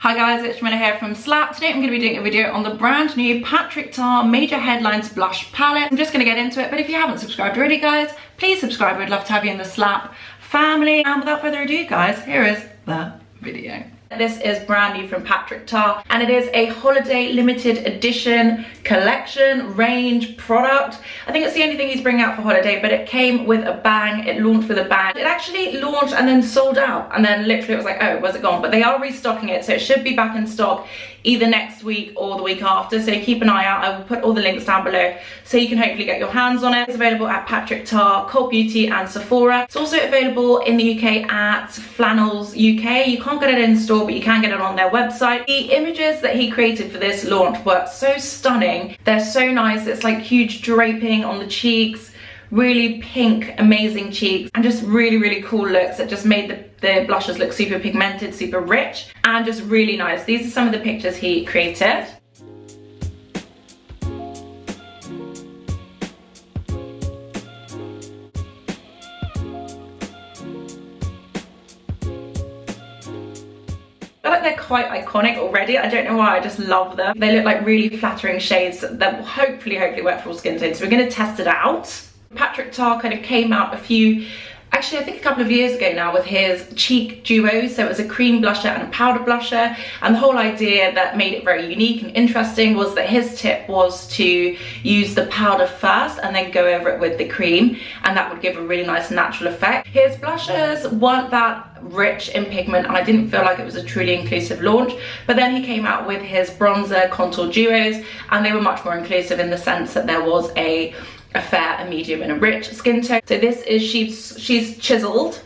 Hi guys, it's Jamila here from Slap. Today I'm going to be doing a video on the brand new Patrick Ta Major Headlines Blush Palette. I'm just going to get into it, but if you haven't subscribed already guys, please subscribe. We'd love to have you in the Slap family. And without further ado guys, here is the video. This is brand new from Patrick Ta and it is a holiday limited edition collection range product. I think it's the only thing he's bringing out for holiday, but it came with a bang. It launched with a bang. It actually launched and then sold out, and then literally it was like, oh, where's it gone? But they are restocking it, so it should be back in stock either next week or the week after, so keep an eye out. I will put all the links down below so you can hopefully get your hands on it. It's available at Patrick Ta, Cult Beauty and Sephora. It's also available in the UK at Flannels UK. You can't get it in store, but you can get it on their website. The images that he created for this launch were so stunning. They're so nice. It's like huge draping on the cheeks, really pink, amazing cheeks, and just really cool looks that just made the blushes look super pigmented, super rich, and just really nice. These are some of the pictures he created. I feel like they're quite iconic already. I don't know why, I just love them. They look like really flattering shades that will hopefully work for all skin tones. So we're going to test it out. Patrick Ta kind of came out actually I think a couple of years ago now with his cheek duos. So it was a cream blusher and a powder blusher, and the whole idea that made it very unique and interesting was that his tip was to use the powder first and then go over it with the cream, and that would give a really nice natural effect. His blushes weren't that rich in pigment and I didn't feel like it was a truly inclusive launch, but then he came out with his bronzer contour duos and they were much more inclusive in the sense that there was a fair, a medium and a rich skin tone. So this is she's chiseled.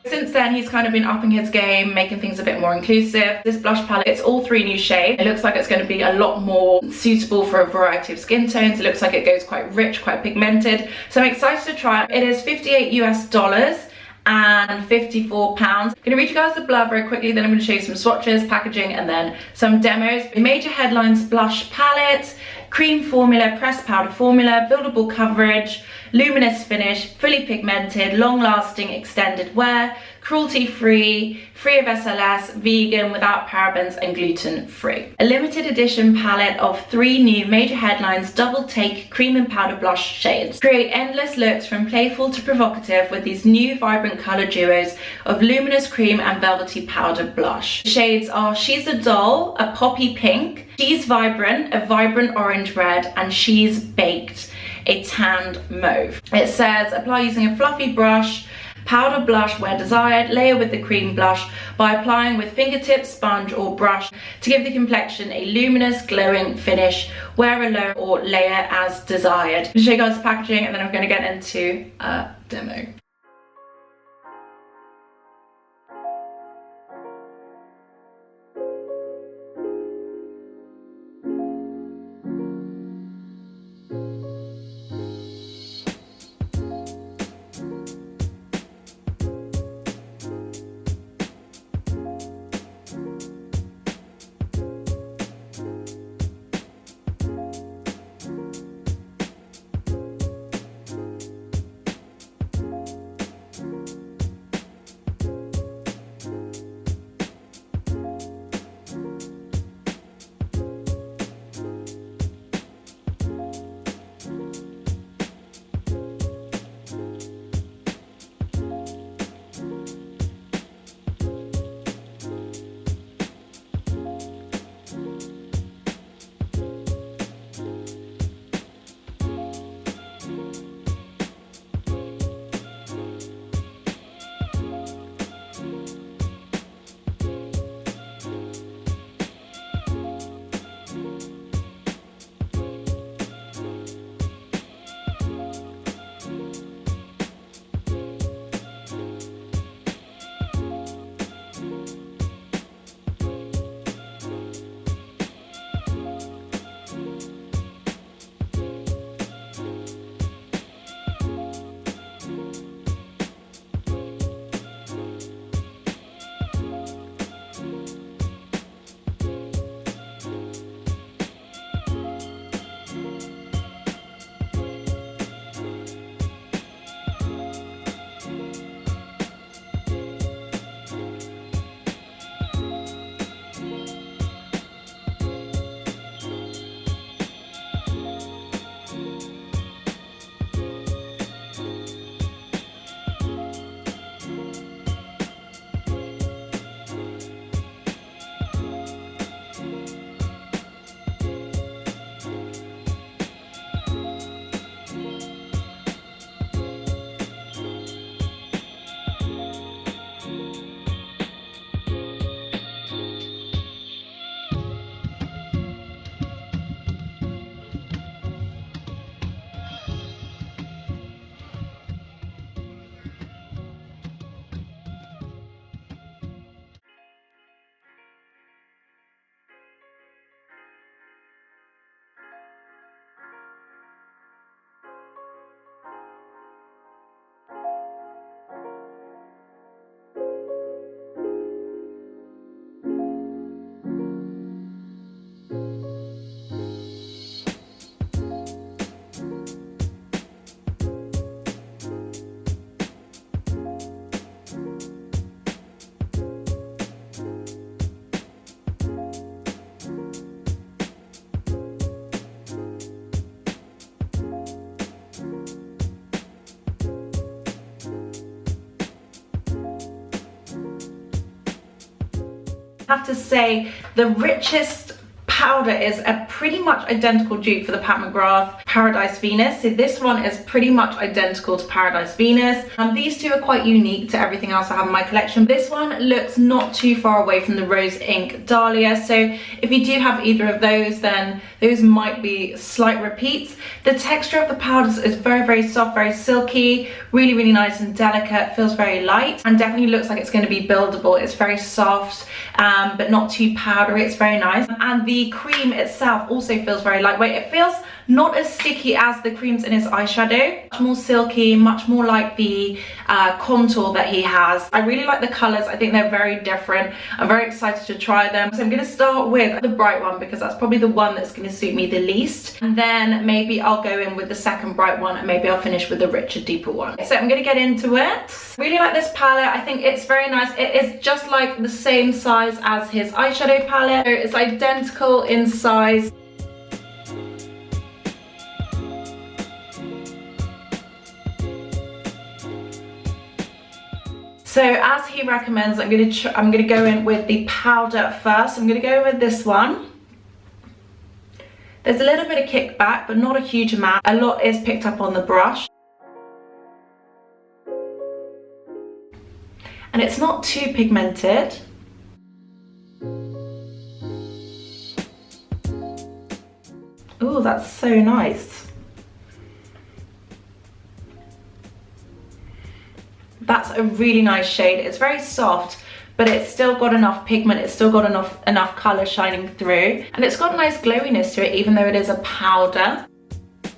Since then he's kind of been upping his game, making things a bit more inclusive. This blush palette, it's all 3 new shades. It looks like it's going to be a lot more suitable for a variety of skin tones. It looks like it goes quite rich, quite pigmented, so I'm excited to try it. It is $58 US and £54. I'm going to read you guys the blurb very quickly, then I'm going to show you some swatches, packaging, and then some demos. Major Headlines Blush Palette, cream formula, pressed powder formula, buildable coverage, luminous finish, fully pigmented, long-lasting extended wear, cruelty-free, free of SLS, vegan, without parabens and gluten-free. A limited edition palette of 3 new Major Headlines double take cream and powder blush shades. Create endless looks from playful to provocative with these new vibrant color duos of luminous cream and velvety powder blush. The shades are She's a Doll, a poppy pink, She's Vibrant, a vibrant orange red, and She's Baked, a tanned mauve. It says apply using a fluffy brush, powder blush where desired, layer with the cream blush by applying with fingertips, sponge or brush to give the complexion a luminous glowing finish. Wear alone or layer as desired. I'll show you guys the packaging and then I'm going to get into a demo. I have to say the richest powder is a pretty much identical dupe for the Pat McGrath Paradise Venus. So this one is pretty much identical to Paradise Venus. These two are quite unique to everything else I have in my collection. This one looks not too far away from the Rose Ink Dahlia. So if you do have either of those, then those might be slight repeats. The texture of the powders is very, very soft, very silky, really, really nice and delicate, feels very light, and definitely looks like it's going to be buildable. It's very soft, but not too powdery. It's very nice. And the cream itself also feels very lightweight. It feels not as sticky as the creams in his eyeshadow, much more silky, much more like the contour that he has. I really like the colors. I think they're very different. I'm very excited to try them. So I'm going to start with the bright one because that's probably the one that's going to suit me the least, and then maybe I'll go in with the second bright one, and maybe I'll finish with the richer, deeper one. So I'm going to get into it. Really like this palette. I think it's very nice. It is just like the same size as his eyeshadow palette. So it's identical in size. So as he recommends, I'm gonna go in with the powder first. I'm gonna go with this one. There's a little bit of kickback, but not a huge amount. A lot is picked up on the brush. And it's not too pigmented. Oh, that's so nice. That's a really nice shade. It's very soft, but it's still got enough pigment. It's still got enough color shining through, and it's got a nice glowiness to it, even though it is a powder. So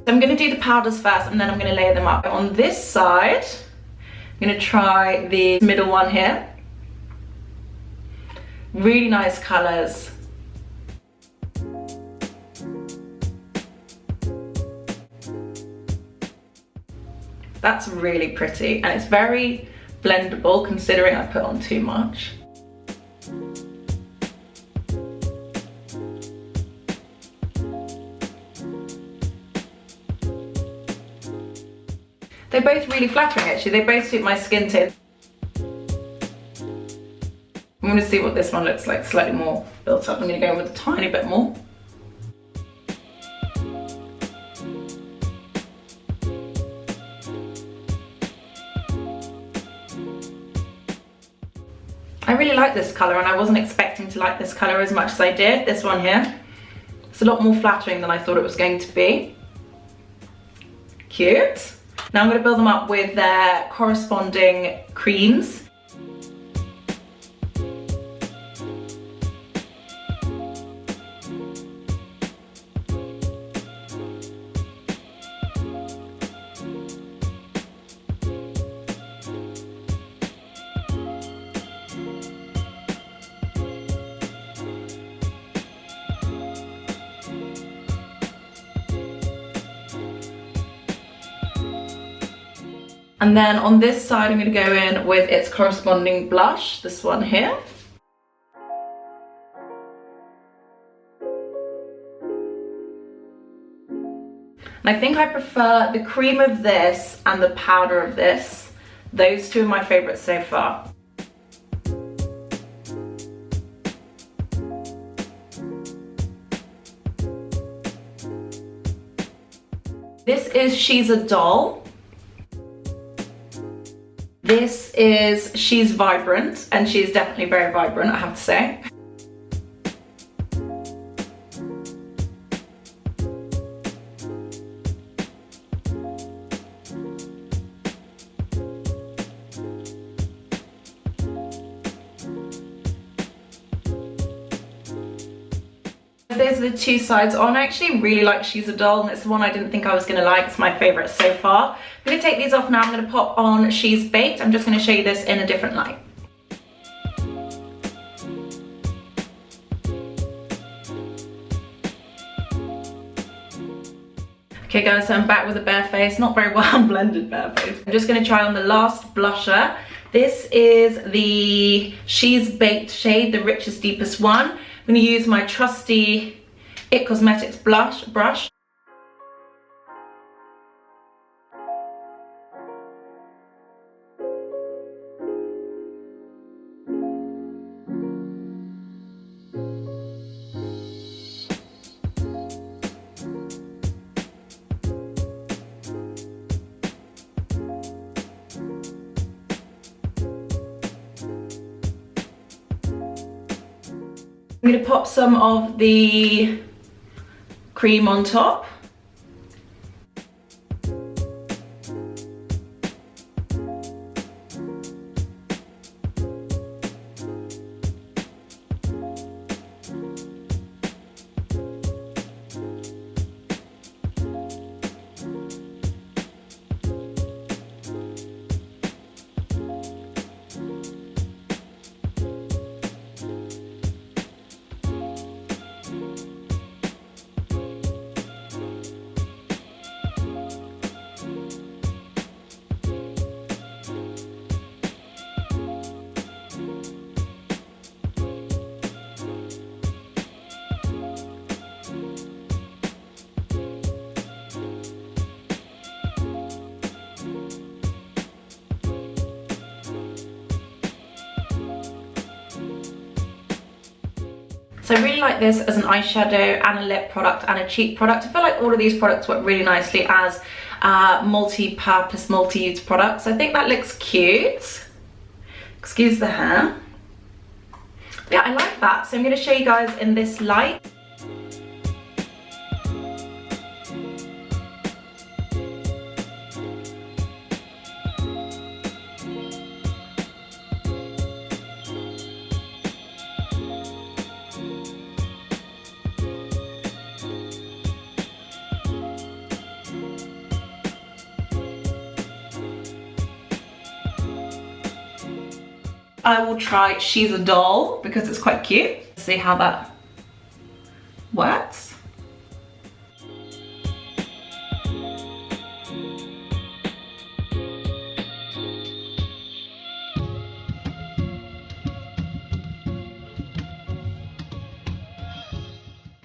I'm going to do the powders first, and then I'm going to layer them up. On this side, I'm going to try the middle one here. Really nice colors. That's really pretty, and it's very blendable considering I put on too much. They're both really flattering actually. They both suit my skin tone. I'm going to see what this one looks like, slightly more built up. I'm going to go in with a tiny bit more. I really like this colour, and I wasn't expecting to like this colour as much as I did. This one here, it's a lot more flattering than I thought it was going to be. Cute. Now I'm going to build them up with their corresponding creams. And then on this side, I'm going to go in with its corresponding blush, this one here. And I think I prefer the cream of this and the powder of this. Those two are my favourites so far. This is She's a Doll. This is She's Vibrant, and she's definitely very vibrant, I have to say. Those are the two sides on. I actually really like She's a Doll, and it's the one I didn't think I was going to like. It's my favourite so far. I'm going to take these off now. I'm going to pop on She's Baked. I'm just going to show you this in a different light. Okay guys, so I'm back with a bare face. Not very well blended bare face. I'm just going to try on the last blusher. This is the She's Baked shade, the richest, deepest one. I'm going to use my trusty IT Cosmetics brush. I'm going to pop some of the cream on top. So I really like this as an eyeshadow and a lip product and a cheek product. I feel like all of these products work really nicely as multi-purpose, multi-use products. I think that looks cute. Excuse the hair. Yeah, I like that. So I'm going to show you guys in this light. I will try She's a Doll because it's quite cute. See how that works.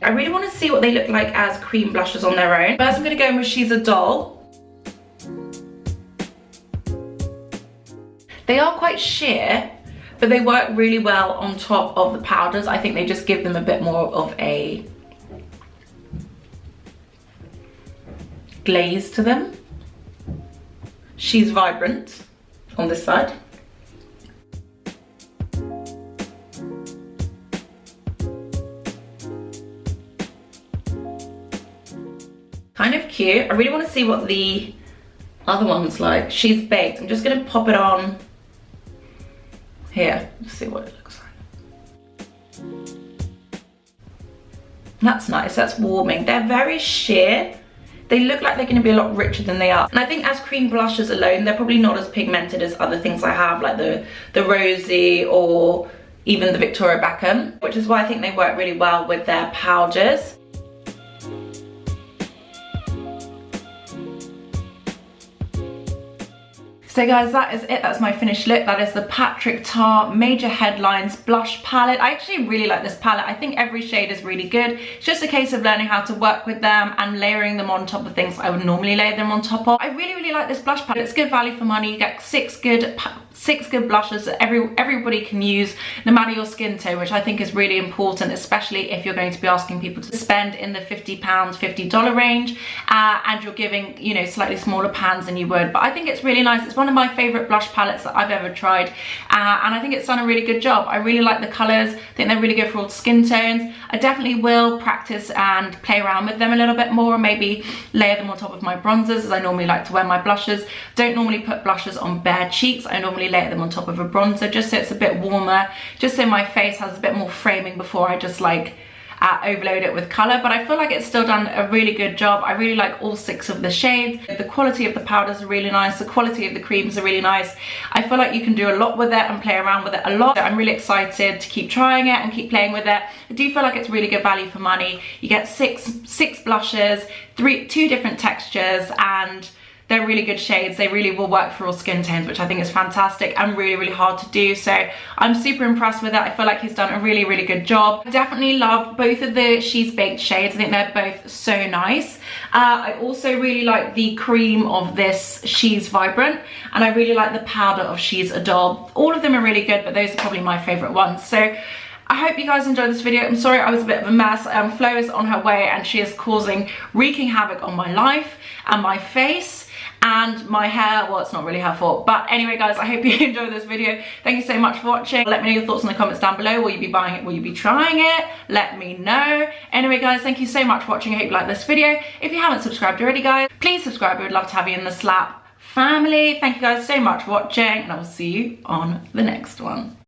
I really want to see what they look like as cream blushes on their own. First I'm going to go in with She's a Doll. They are quite sheer, but they work really well on top of the powders. I think they just give them a bit more of a glaze to them. She's Vibrant on this side. Kind of cute. I really want to see what the other one's like. She's Baked. I'm just going to pop it on here. Let's see what it looks like. That's nice. That's warming. They're very sheer. They look like they're going to be a lot richer than they are. And I think as cream blushes alone, they're probably not as pigmented as other things I have, like the Rosy or even the Victoria Beckham, which is why I think they work really well with their powders. So guys, that is it. That's my finished look. That is the Patrick Ta Major Headlines Blush Palette. I actually really like this palette. I think every shade is really good. It's just a case of learning how to work with them and layering them on top of things I would normally layer them on top of. I really like this blush palette. It's good value for money. You get six good blushes that everybody can use, no matter your skin tone, which I think is really important, especially if you're going to be asking people to spend in the £50, $50 range, and you're giving, you know, slightly smaller pans than you would. But I think it's really nice. It's one of my favorite blush palettes that I've ever tried, and I think it's done a really good job. I really like the colors. I think they're really good for all skin tones. I definitely will practice and play around with them a little bit more, maybe layer them on top of my bronzers, as I normally like to wear my blushes. Don't normally put blushes on bare cheeks. I normally layer them on top of a bronzer, just so it's a bit warmer, just so my face has a bit more framing before I just like overload it with color. But I feel like it's still done a really good job. I really like all 6 of the shades. The quality of the powders are really nice. The quality of the creams are really nice. I feel like you can do a lot with it and play around with it a lot. I'm really excited to keep trying it and keep playing with it. I do feel like it's really good value for money. You get six blushes, 2 different textures, and they're really good shades. They really will work for all skin tones, which I think is fantastic and really hard to do. So I'm super impressed with it. I feel like he's done a really good job. I definitely love both of the She's Baked shades. I think they're both so nice. I also really like the cream of this She's Vibrant, and I really like the powder of She's a Doll. All of them are really good, but those are probably my favorite ones. So I hope you guys enjoyed this video. I'm sorry I was a bit of a mess. Flo is on her way and she is wreaking havoc on my life and my face. And my hair, well, it's not really her fault. But anyway, guys, I hope you enjoyed this video. Thank you so much for watching. Let me know your thoughts in the comments down below. Will you be buying it? Will you be trying it? Let me know. Anyway, guys, thank you so much for watching. I hope you liked this video. If you haven't subscribed already, guys, please subscribe. We would love to have you in the Slap family. Thank you guys so much for watching, and I will see you on the next one.